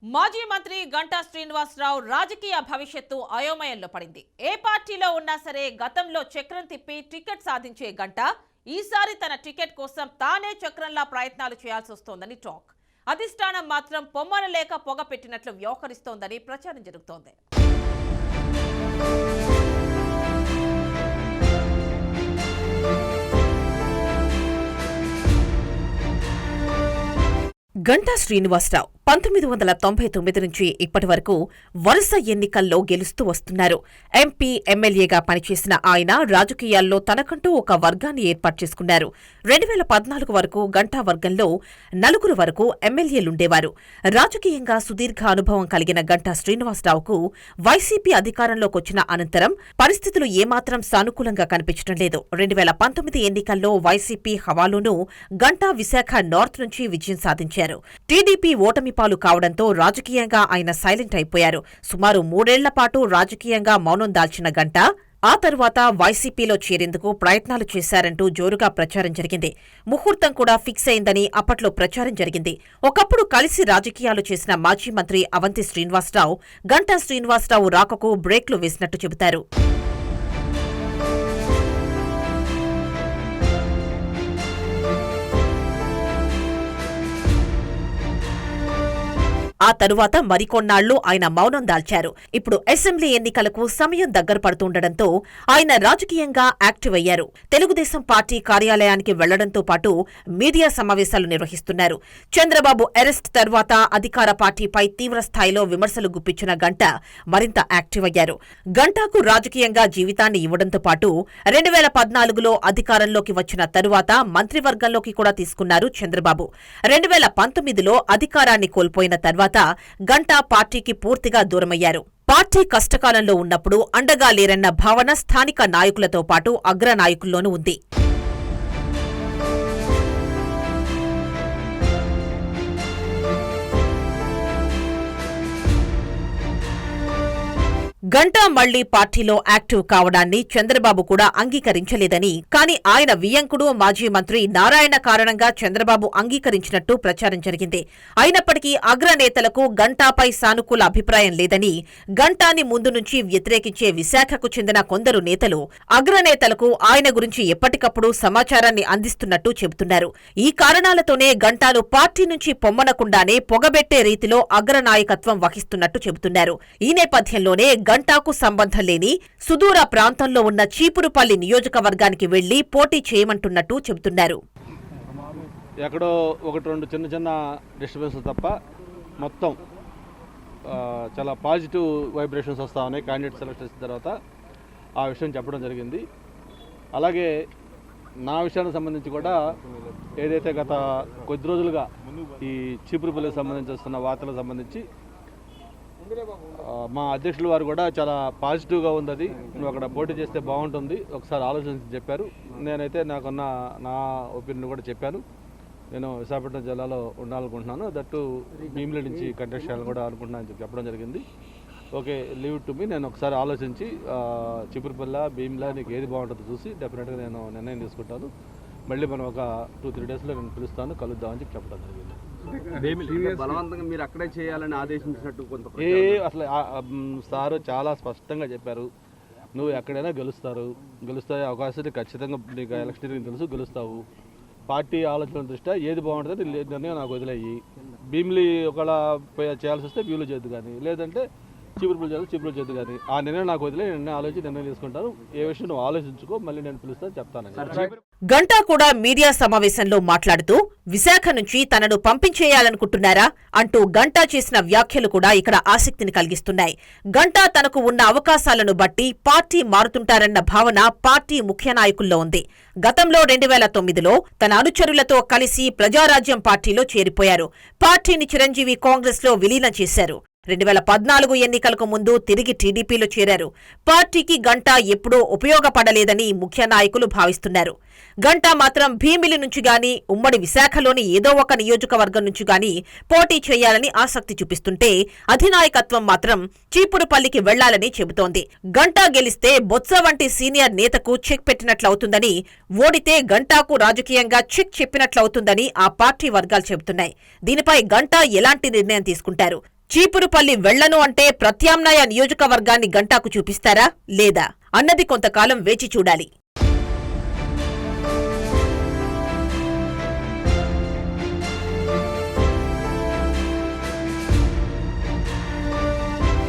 మాజీ మంత్రి గంటా శ్రీనివాసరావు రాజకీయ భవిష్యత్తు అయోమయంలో పడింది. ఏ పార్టీలో ఉన్నా సరే గతంలో చక్రం తిప్పి టికెట్ సాధించే గంటా ఈసారి తన టికెట్ కోసం తానే చక్రంలా ప్రయత్నాలు చేయాల్సి వస్తోందని టాక్. అధిష్టానం మాత్రం పొమ్మన లేక పొగ పెట్టినట్లు వ్యవహరిస్తోందని ప్రచారం జరుగుతోంది. గంటా శ్రీనివాసరావు 1999 నుంచి ఇప్పటి వరకు వరుస ఎన్నికల్లో గెలుస్తూ వస్తున్నారు. ఎంపీ, ఎమ్మెల్యేగా పనిచేసిన ఆయన రాజకీయాల్లో తనకంటూ ఒక వర్గాన్ని ఏర్పాటు చేసుకున్నారు. 2014 వరకు గంటా వర్గంలో 4 వరకు ఎమ్మెల్యేలుండేవారు. రాజకీయంగా సుదీర్ఘ అనుభవం కలిగిన గంటా శ్రీనివాసరావుకు వైసీపీ అధికారంలోకొచ్చిన అనంతరం పరిస్థితులు ఏమాత్రం సానుకూలంగా కనిపించడం లేదు. 2019 ఎన్నికల్లో వైసీపీ హవాలోనూ గంటా విశాఖ నార్త్ నుంచి విజయం సాధించారు. టీడీపీ ఓటమి పాలు కావడంతో రాజకీయంగా ఆయన సైలెంట్ అయిపోయారు. సుమారు 3 ఏళ్ల పాటు రాజకీయంగా మౌనం దాల్చిన గంటా ఆ తరువాత వైసీపీలో చేరేందుకు ప్రయత్నాలు చేశారంటూ జోరుగా ప్రచారం జరిగింది. ముహూర్తం కూడా ఫిక్స్ అయిందని అప్పట్లో ప్రచారం జరిగింది. ఒకప్పుడు కలిసి రాజకీయాలు చేసిన మాజీ మంత్రి అవంతి శ్రీనివాసరావు గంటా శ్రీనివాసరావు రాకకు బ్రేక్లు వేసినట్టు చెబుతారు. ఆ తరువాత మరికొన్నాళ్లు ఆయన మౌనం దాల్చారు. ఇప్పుడు అసెంబ్లీ ఎన్నికలకు సమయం దగ్గర పడుతుండటంతో ఆయన రాజకీయంగా యాక్టివ్ అయ్యారు. తెలుగుదేశం పార్టీ కార్యాలయానికి వెళ్లడంతో పాటు మీడియా సమావేశాలు నిర్వహిస్తున్నారు. చంద్రబాబు అరెస్ట్ తర్వాత అధికార పార్టీపై తీవ్రస్థాయిలో విమర్శలు గుప్పించిన గంటా మరింత యాక్టివ్ అయ్యారు. గంటాకు రాజకీయంగా జీవితాన్ని ఇవ్వడంతో పాటు 2014లో అధికారంలోకి వచ్చిన తరువాత మంత్రివర్గంలోకి కూడా తీసుకున్నారు చంద్రబాబు. 2019లో అధికారాన్ని కోల్పోయిన తర్వాత గంటా పార్టీకి పూర్తిగా దూరమయ్యారు. పార్టీ కష్టకాలంలో ఉన్నప్పుడు అండగా లేరన్న భావన స్థానిక నాయకులతో పాటు అగ్రనాయకుల్లోనూ ఉంది. గంటా మళ్లీ పార్టీలో యాక్టివ్ కావడాన్ని చంద్రబాబు కూడా అంగీకరించలేదని, కానీ ఆయన వియ్యంకుడు మాజీ మంత్రి నారాయణ కారణంగా చంద్రబాబు అంగీకరించినట్టు ప్రచారం జరిగింది. అయినప్పటికీ అగ్రనేతలకు గంటాపై సానుకూల అభిప్రాయం లేదని, గంటాని ముందు నుంచి వ్యతిరేకించే విశాఖకు చెందిన కొందరు నేతలు అగ్రనేతలకు ఆయన గురించి ఎప్పటికప్పుడు సమాచారాన్ని అందిస్తున్నట్టు చెబుతున్నారు. ఈ కారణాలతోనే గంటాను పార్టీ నుంచి పొమ్మనకుండానే పొగబెట్టే రీతిలో అగ్రనాయకత్వం వహిస్తున్నట్టు చెబుతున్నారు. ఈ నేపథ్యంలోనే గంటాకు సంబంధం లేని సుదూర ప్రాంతంలో ఉన్న చీపురుపల్లి నియోజకవర్గానికి వెళ్లి పోటీ చేయమంటున్నట్టు చెబుతున్నారు. ఎక్కడో 1-2 చిన్న డిస్టర్బెన్స్ తప్ప మొత్తం చాలా పాజిటివ్ వైబ్రేషన్స్ వస్తా ఉన్నాయి. క్యాండిడేట్ సెలెక్ట్ చేసిన తర్వాత ఆ విషయం చెప్పడం జరిగింది. అలాగే నా విషయానికి సంబంధించి కూడా ఏదైతే గత కొద్ది రోజులుగా ఈ చీపురుపల్లికి సంబంధించి వస్తున్న వార్తలకు సంబంధించి మా అధ్యక్షుల వారు కూడా చాలా పాజిటివ్గా ఉంది. అది నువ్వు అక్కడ పోటీ చేస్తే బాగుంటుంది, ఒకసారి ఆలోచించి చెప్పారు. నేనైతే నాకున్న నా ఒపీనియన్ కూడా చెప్పాను. నేను విశాఖపట్నం జిల్లాలో ఉండాలనుకుంటున్నాను, దట్టు భీమిలి నుంచి కంటెస్ట్ చేయాలని కూడా అనుకుంటున్నాను అని చెప్పడం జరిగింది. ఓకే, లీవ్ టు మీ, నేను ఒకసారి ఆలోచించి చీపురుపల్లి, భీమిలా నీకు ఏది బాగుంటుందో చూసి డెఫినెట్గా నేను నిర్ణయం తీసుకుంటాను. మళ్ళీ మనం ఒక 2-3 డేస్లో నేను పిలుస్తాను, కలుద్దామని చెప్పడం జరిగింది. బలవంతంగా మీరు అక్కడే చేయాలని ఆదేశించినట్టు కొంత అసలు సారు చాలా స్పష్టంగా చెప్పారు. నువ్వు ఎక్కడైనా గెలుస్తాయి అవకాశం ఖచ్చితంగా, నీకు ఎలక్షన్ తెలుసు, గెలుస్తావు. పార్టీ ఆలోచన దృష్ట్యా ఏది బాగుంటుందో నిర్ణయం నాకు వదిలేయి. భీమిలి ఒకవేళ చేయాల్సి వస్తే భీములు చేద్దు, కానీ లేదంటే చీపురుపల్లి చేద్దు, కానీ ఆ నిర్ణయం నాకు వదిలే, నిర్ణయం ఆలోచించి నిర్ణయం తీసుకుంటాను. ఏ విషయం నువ్వు ఆలోచించుకో, మళ్ళీ నేను పిలుస్తాను చెప్తాను. గంటా కూడా మీడియా సమావేశంలో మాట్లాడుతూ విశాఖ నుంచి తనను పంపించేయాలనుకుంటున్నారా అంటూ గంటా చేసిన వ్యాఖ్యలు కూడా ఇక్కడ ఆసక్తిని కలిగిస్తున్నాయి. గంటా తనకు ఉన్న అవకాశాలను బట్టి పార్టీ మారుతుంటారన్న భావన పార్టీ ముఖ్య నాయకుల్లో ఉంది. గతంలో 2009లో తన అనుచరులతో కలిసి ప్రజారాజ్యం పార్టీలో చేరిపోయారు. పార్టీని చిరంజీవి కాంగ్రెస్ లో విలీనం చేశారు. 2014 ఎన్నికలకు ముందు తిరిగి టీడీపీలో చేరారు. పార్టీకి గంటా ఎప్పుడూ ఉపయోగపడలేదని ముఖ్య నాయకులు భావిస్తున్నారు. గంటా మాత్రం భీమిలి నుంచి గాని, ఉమ్మడి విశాఖలోని ఏదో ఒక నియోజకవర్గం నుంచి గాని పోటీ చేయాలని ఆసక్తి చూపిస్తుంటే, అధినాయకత్వం మాత్రం చీపురుపల్లికి వెళ్లాలని చెబుతోంది. గంటా గెలిస్తే బొత్స వంటి సీనియర్ నేతకు చెక్ పెట్టినట్లవుతుందని, ఓడితే గంటాకు రాజకీయంగా చెక్ చెప్పినట్లవుతుందని ఆ పార్టీ వర్గాలు చెబుతున్నాయి. దీనిపై గంటా ఎలాంటి నిర్ణయం తీసుకుంటారు? చీపురుపల్లి వెళ్లను అంటే ప్రత్యామ్నాయ నియోజకవర్గాన్ని గంటాకు చూపిస్తారా లేదా అన్నది కొంతకాలం వేచి చూడాలి.